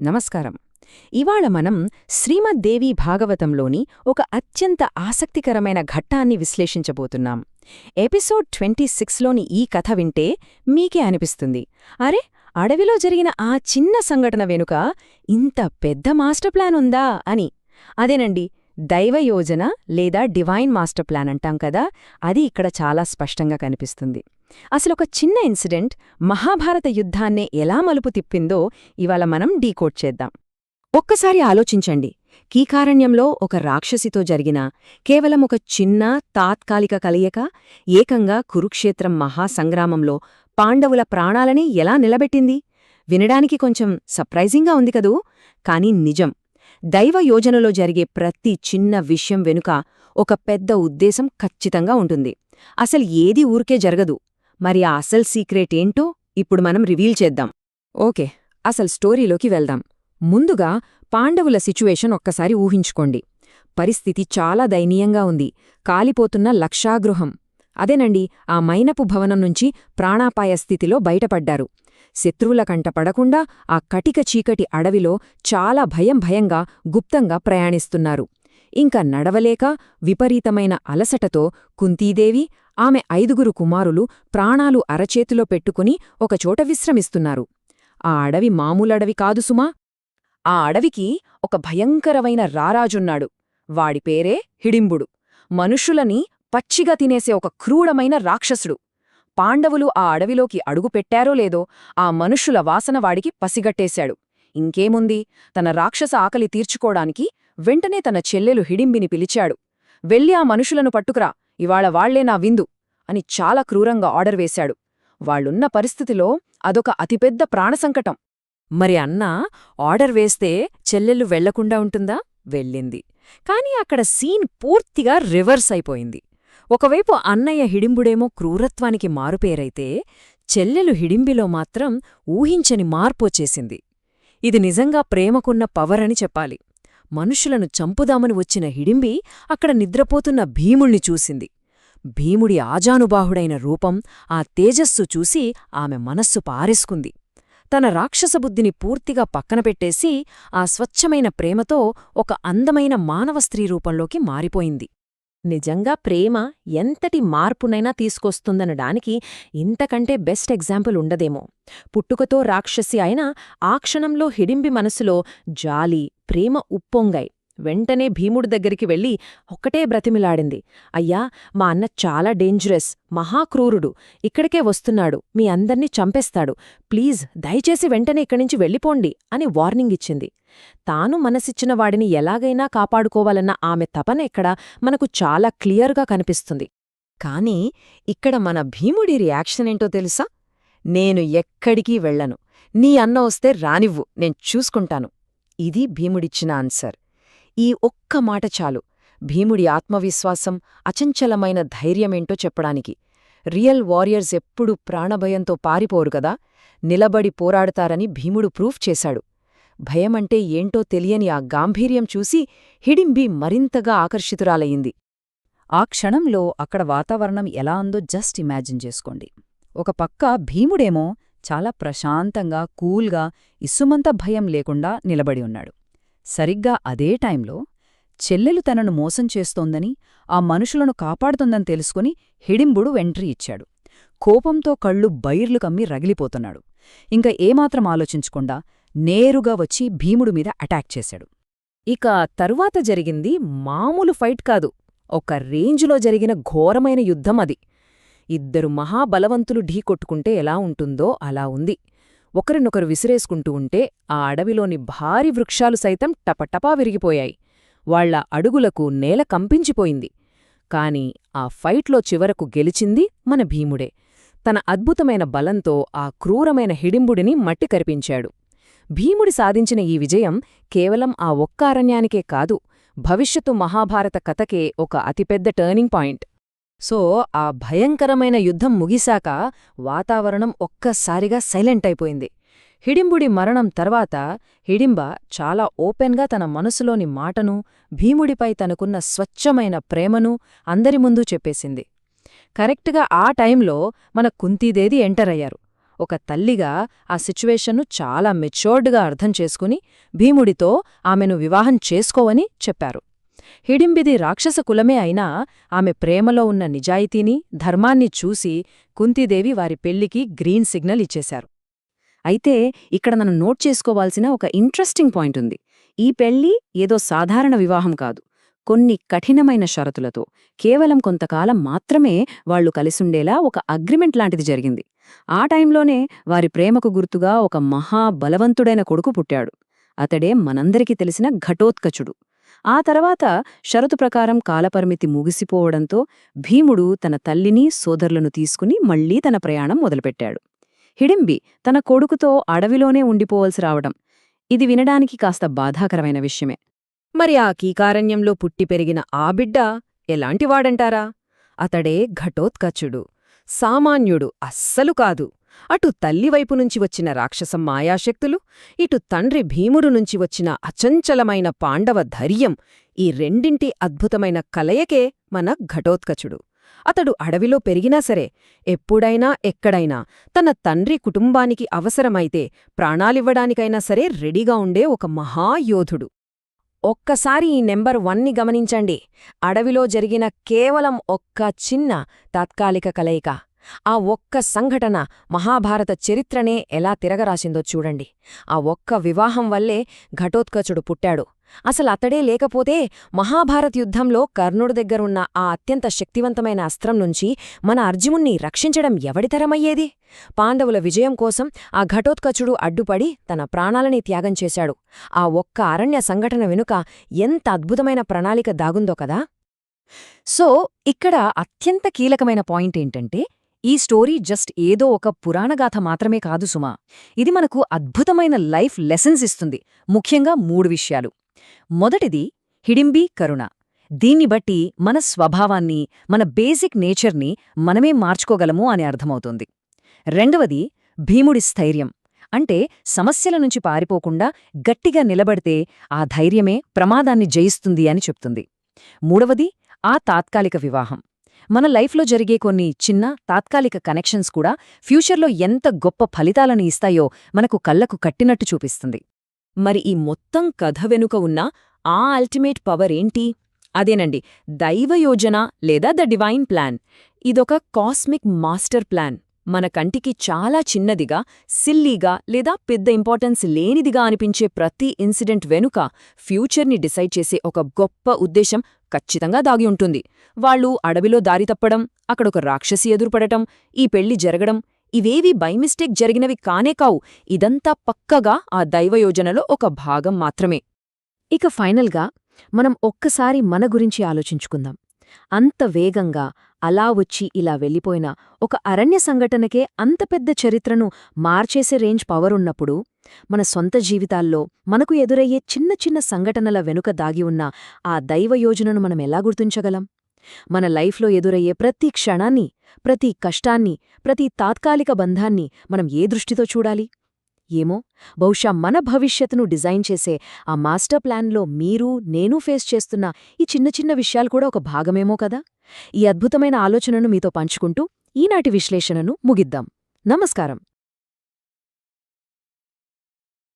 నమస్కారం. ఇవాళ మనం శ్రీమద్దేవి భాగవతంలోని ఒక అత్యంత ఆసక్తికరమైన ఘట్టాన్ని విశ్లేషించబోతున్నాం. ఎపిసోడ్ 26లోని ఈ కథ వింటే మీకే అనిపిస్తుంది, అరే, అడవిలో జరిగిన ఆ చిన్న సంఘటన వెనుక ఇంత పెద్ద మాస్టర్ ప్లాన్ ఉందా అని. అదేనండి, దైవయోజన లేదా డివైన్ మాస్టర్ ప్లాన్ అంటాం కదా, అది ఇక్కడ చాలా స్పష్టంగా కనిపిస్తుంది. అసలొక చిన్న ఇన్సిడెంట్ మహాభారత యుద్ధాన్నే ఎలా మలుపు తిప్పిందో ఇవాళ మనం డీకోడ్ చేద్దాం. ఒక్కసారి ఆలోచించండి, కీకారణ్యంలో ఒక రాక్షసితో జరిగిన కేవలం ఒక చిన్న తాత్కాలిక కలయిక ఏకంగా కురుక్షేత్రం మహాసంగ్రామంలో పాండవుల ప్రాణాలని ఎలా నిలబెట్టింది. వినడానికి కొంచెం సర్ప్రైజింగ్గా ఉంది కదూ, కాని నిజం. దైవయోజనలో జరిగే ప్రతి చిన్న విషయం వెనుక ఒక పెద్ద ఉద్దేశం ఖచ్చితంగా ఉంటుంది. అసలు ఏది ఊరికే జరగదు. మరి ఆ అసలు సీక్రెట్ ఏంటో ఇప్పుడు మనం రివీల్ చేద్దాం. ఓకే, అసలు స్టోరీలోకి వెళ్దాం. ముందుగా పాండవుల సిచ్యువేషన్ ఒక్కసారి ఊహించుకోండి. పరిస్థితి చాలా దయనీయంగా ఉంది. కాలిపోతున్న లక్షాగృహం, అదేనండి, ఆ మైనపు భవనం నుంచి ప్రాణాపాయ స్థితిలో బయటపడ్డారు. శత్రువుల కంట పడకుండా ఆ కటిక చీకటి అడవిలో చాలా భయంగా గుప్తంగా ప్రయాణిస్తున్నారు. ఇంక నడవలేక విపరీతమైన అలసటతో కుంతీదేవి, ఆమె 5 కుమారులు ప్రాణాలు అరచేతిలో పెట్టుకుని ఒకచోట విశ్రమిస్తున్నారు. ఆ అడవి మామూలడవి కాదు సుమా. ఆ అడవికి ఒక భయంకరమైన రారాజున్నాడు. వాడి పేరే హిడింబుడు. మనుషులని పచ్చిగా తినేసే ఒక క్రూరమైన రాక్షసుడు. పాండవులు ఆ అడవిలోకి అడుగుపెట్టారో లేదో ఆ మనుషుల వాసన వాడికి పసిగట్టేశాడు. ఇంకేముంది, తన రాక్షస ఆకలి తీర్చుకోడానికి వెంటనే తన చెల్లెలు హిడింబిని పిలిచాడు. వెళ్ళి ఆ మనుషులను పట్టుకురా, ఇవాళ వాళ్లే నా విందు అని చాలా క్రూరంగా ఆర్డర్ వేశాడు. వాళ్లున్న పరిస్థితిలో అదొక అతిపెద్ద ప్రాణసంకటం. మరి అన్నా ఆర్డర్ వేస్తే చెల్లెళ్ళు వెళ్లకుండా ఉంటుందా? వెళ్ళింది. కాని అక్కడ సీన్ పూర్తిగా రివర్స్ అయిపోయింది. ఒకవైపు అన్నయ్య హిడింబుడేమో క్రూరత్వానికి మారుపేరైతే, చెల్లెలు హిడింబిలో మాత్రం ఊహించని మార్పొచ్చేసింది. ఇది నిజంగా ప్రేమకున్న పవర్ అని చెప్పాలి. మనుషులను చంపుదామని వచ్చిన హిడింబి అక్కడ నిద్రపోతున్న భీముణ్ణి చూసింది. భీముడి ఆజానుబాహుడైన రూపం, ఆ తేజస్సు చూసి ఆమె మనస్సు పారేసుకుంది. తన రాక్షసబుద్ధిని పూర్తిగా పక్కనపెట్టేసి ఆ స్వచ్ఛమైన ప్రేమతో ఒక అందమైన మానవ స్త్రీ రూపంలోకి మారిపోయింది. నిజంగా ప్రేమ ఎంతటి మార్పునైనా తీసుకొస్తుందనడానికి ఇంతకంటే బెస్ట్ ఎగ్జాంపుల్ ఉండదేమో. పుట్టుకతో రాక్షసి అయినా ఆ క్షణంలో హిడింబి మనసులో జాలి, ప్రేమ ఉప్పొంగాయి. వెంటనే భీముడి దగ్గరికి వెళ్ళి ఒక్కటే బ్రతిమిలాడింది. అయ్యా, మా అన్న చాలా డేంజరస్, మహాక్రూరుడు, ఇక్కడికే వస్తున్నాడు, మీ అందర్నీ చంపేస్తాడు, ప్లీజ్ దయచేసి వెంటనే ఇక్కడ్నించి వెళ్ళిపోండి అని వార్నింగ్ ఇచ్చింది. తాను మనసిచ్చిన వాడిని ఎలాగైనా కాపాడుకోవాలన్న ఆమె తపన ఇక్కడ మనకు చాలా క్లియర్గా కనిపిస్తుంది. కాని ఇక్కడ మన భీముడి రియాక్షన్ ఏంటో తెలుసా? నేను ఎక్కడికీ వెళ్లను, నీ అన్న వస్తే రానివ్వు, నేను చూసుకుంటాను. ఇది భీముడిచ్చిన ఆన్సర్. ఈ ఒక్క మాట చాలు భీముడి ఆత్మవిశ్వాసం, అచంచలమైన ధైర్యమేంటో చెప్పడానికి. రియల్ వారియర్స్ ఎప్పుడూ ప్రాణభయంతో పారిపోరు కదా, నిలబడి పోరాడతారని భీముడు ప్రూఫ్ చేశాడు. భయమంటే ఏంటో తెలియని ఆ గాంభీర్యం చూసి హిడింబి మరింతగా ఆకర్షితురాలయ్యింది. ఆ క్షణంలో అక్కడ వాతావరణం ఎలా ఉందో జస్ట్ ఇమాజిన్ చేసుకోండి. ఒక పక్క భీముడేమో చాలా ప్రశాంతంగా, కూల్గా, ఇసుమంత భయం లేకుండా నిలబడి ఉన్నాడు. సరిగ్గా అదే టైంలో చెల్లెలు తనను మోసం చేస్తోందని, ఆ మనుషులను కాపాడుతుందని తెలుసుకుని హిడింబుడు ఎంట్రీ ఇచ్చాడు. కోపంతో కళ్ళు బైర్లు కమ్మి రగిలిపోతున్నాడు. ఇంక ఏమాత్రం ఆలోచించకుండా నేరుగా వచ్చి భీముడు మీద అటాక్ చేశాడు. ఇక తరువాత జరిగింది మామూలు ఫైట్ కాదు, ఒక రేంజ్లో జరిగిన ఘోరమైన యుద్ధం అది. 2 మహాబలవంతులు ఢీకొట్టుకుంటే ఎలా ఉంటుందో అలా ఉంది. ఒకరినొకరు విసిరేసుకుంటూ ఉంటే ఆ అడవిలోని భారీ వృక్షాలు సైతం టపటపా విరిగిపోయాయి. వాళ్ల అడుగులకు నేల కంపించిపోయింది. కాని ఆ ఫైట్లో చివరకు గెలిచింది మన భీముడే. తన అద్భుతమైన బలంతో ఆ క్రూరమైన హిడింబుడిని మట్టి కరిపించాడు. భీముడి సాధించిన ఈ విజయం కేవలం ఆ ఒక్క అరణ్యానికే కాదు, భవిష్యత్తు మహాభారత కథకే ఒక అతిపెద్ద టర్నింగ్ పాయింట్. సో ఆ భయంకరమైన యుద్ధం ముగిశాక వాతావరణం ఒక్కసారిగా సైలెంట్ అయిపోయింది. హిడింబుడి మరణం తర్వాత హిడింబ చాలా ఓపెన్గా తన మనసులోని మాటను, భీముడిపై తనకున్న స్వచ్ఛమైన ప్రేమను అందరి ముందు చెప్పేసింది. కరెక్ట్గా ఆ టైంలో మన కుంతీదేవి ఎంటర్ అయ్యారు. ఒక తల్లిగా ఆ సిచ్యువేషన్ను చాలా మెచ్యూర్డ్గా అర్థం చేసుకుని భీముడితో ఆమెను వివాహం చేసుకోవని చెప్పారు. హిడింబిది రాక్షస కులమే అయినా ఆమె ప్రేమలో ఉన్న నిజాయితీని, ధర్మాన్ని చూసి కుంతీదేవి వారి పెళ్లికి గ్రీన్ సిగ్నల్ ఇచ్చేశారు. అయితే ఇక్కడ మనం నోట్ చేసుకోవాల్సిన ఒక ఇంట్రెస్టింగ్ పాయింట్ ఉంది. ఈ పెళ్లి ఏదో సాధారణ వివాహం కాదు. కొన్ని కఠినమైన షరతులతో కేవలం కొంతకాలం మాత్రమే వాళ్లు కలిసుండేలా ఒక అగ్రిమెంట్ లాంటిది జరిగింది. ఆ టైంలోనే వారి ప్రేమకు గుర్తుగా ఒక మహాబలవంతుడైన కొడుకు పుట్టాడు. అతడే మనందరికీ తెలిసిన ఘటోత్కచుడు. ఆ తర్వాత షరతు ప్రకారం కాలపరిమితి ముగిసిపోవడంతో భీముడు తన తల్లిని, సోదరులను తీసుకుని మళ్లీ తన ప్రయాణం మొదలుపెట్టాడు. హిడింబి తన కొడుకుతో అడవిలోనే ఉండిపోవలసి రావడం, ఇది వినడానికి కాస్త బాధాకరమైన విషయమే. మరి ఆ కీకారణ్యంలో పుట్టి పెరిగిన ఆ బిడ్డ ఎలాంటివాడంటారా? అతడే ఘటోత్కచుడు. సామాన్యుడు అస్సలు కాదు. అటు తల్లివైపు నుంచి వచ్చిన రాక్షసం మాయాశక్తులు, ఇటు తండ్రి భీముడు నుంచి వచ్చిన అచంచలమైన పాండవ ధైర్యం, ఈ రెండింటి అద్భుతమైన కలయకే మన ఘటోత్కచుడు. అతడు అడవిలో పెరిగినా సరే, ఎప్పుడైనా ఎక్కడైనా తన తండ్రి కుటుంబానికి అవసరమైతే ప్రాణాలివ్వడానికైనా సరే రెడీగా ఉండే ఒక మహాయోధుడు. ఒక్కసారి ఈ నెంబర్ 1ని గమనించండి. అడవిలో జరిగిన కేవలం ఒక్క చిన్న తాత్కాలిక కలయిక, ఆ ఒక్క సంఘటన మహాభారత చరిత్రనే ఎలా తిరగరాసిందో చూడండి. ఆ ఒక్క వివాహం వల్లే ఘటోత్కచుడు పుట్టాడు. అసలు అతడే లేకపోతే మహాభారత యుద్ధంలో కర్ణుడి దగ్గరున్న ఆ అత్యంత శక్తివంతమైన అస్త్రం నుంచి మన అర్జునుణ్ణి రక్షించడం ఎవడితరమయ్యేది? పాండవుల విజయం కోసం ఆ ఘటోత్కచుడు అడ్డుపడి తన ప్రాణాలని త్యాగం చేశాడు. ఆ ఒక్క అరణ్య సంఘటన వెనుక ఎంత అద్భుతమైన ప్రణాళిక దాగుందో కదా. సో ఇక్కడ అత్యంత కీలకమైన పాయింట్ ఏంటంటే, ఈ స్టోరీ జస్ట్ ఏదో ఒక పురాణగాథ మాత్రమే కాదు సుమా. ఇది మనకు అద్భుతమైన లైఫ్ లెసన్స్ ఇస్తుంది. ముఖ్యంగా 3 విషయాలు. మొదటిది హిడింబి కరుణ. దీన్ని బట్టి మన స్వభావాన్ని, మన బేసిక్ నేచర్ని మనమే మార్చుకోగలము అని అర్థమవుతుంది. రెండవది భీముడి స్థైర్యం. అంటే సమస్యల నుంచి పారిపోకుండా గట్టిగా నిలబడితే ఆ ధైర్యమే ప్రమాదాన్ని జయిస్తుంది అని చెప్తుంది. మూడవది ఆ తాత్కాలిక వివాహం. మన లైఫ్లో జరిగే కొన్ని చిన్న తాత్కాలిక కనెక్షన్స్ కూడా ఫ్యూచర్లో ఎంత గొప్ప ఫలితాలను ఇస్తాయో మనకు కళ్లకు కట్టినట్టు చూపిస్తుంది. మరి ఈ మొత్తం కథ వెనుక ఉన్న ఆ అల్టిమేట్ పవర్ ఏంటి? అదేనండి, దైవయోజన లేదా ద డివైన్ ప్లాన్. ఇదొక కాస్మిక్ మాస్టర్ ప్లాన్. మన కంటికి చాలా చిన్నదిగా, సిల్లీగా లేదా పెద్ద ఇంపార్టెన్స్ లేనిదిగా అనిపించే ప్రతి ఇన్సిడెంట్ వెనుక ఫ్యూచర్ని డిసైడ్ చేసే ఒక గొప్ప ఉద్దేశం ఖచ్చితంగా దాగి ఉంటుంది. వాళ్ళు అడవిలో దారి తప్పడం, అక్కడొక రాక్షసి ఎదురుపడటం, ఈ పెళ్లి జరగడం, ఇవేవీ బైమిస్టేక్ జరిగినవి కానేకావు. ఇదంతా పక్కగా ఆ దైవయోజనలో ఒక భాగం మాత్రమే. ఇక ఫైనల్గా మనం ఒక్కసారి మన గురించి ఆలోచించుకుందాం. అంత వేగంగా అలా వచ్చి ఇలా వెళ్ళిపోయిన ఒక అరణ్య సంఘటనకే అంత పెద్ద చరిత్రను మార్చేసే రేంజ్ పవరున్నప్పుడు, మన సొంత జీవితాల్లో మనకు ఎదురయ్యే చిన్న చిన్న సంఘటనల వెనుక దాగి ఉన్న ఆ దైవయోజనను మనం ఎలా గుర్తించగలం? మన లైఫ్లో ఎదురయ్యే ప్రతి క్షణాన్ని, ప్రతి కష్టాన్ని, ప్రతి తాత్కాలిక బంధాన్ని మనం ఏ దృష్టితో చూడాలి? ఏమో, బహుశా మన భవిష్యత్తును డిజైన్ చేసే ఆ మాస్టర్ ప్లాన్లో మీరు, నేను ఫేస్ చేస్తున్న ఈ చిన్న చిన్న విషయాలు కూడా ఒక భాగమేమో కదా. ఈ అద్భుతమైన ఆలోచనను మీతో పంచుకుంటూ ఈనాటి విశ్లేషణను ముగిద్దాం. నమస్కారం.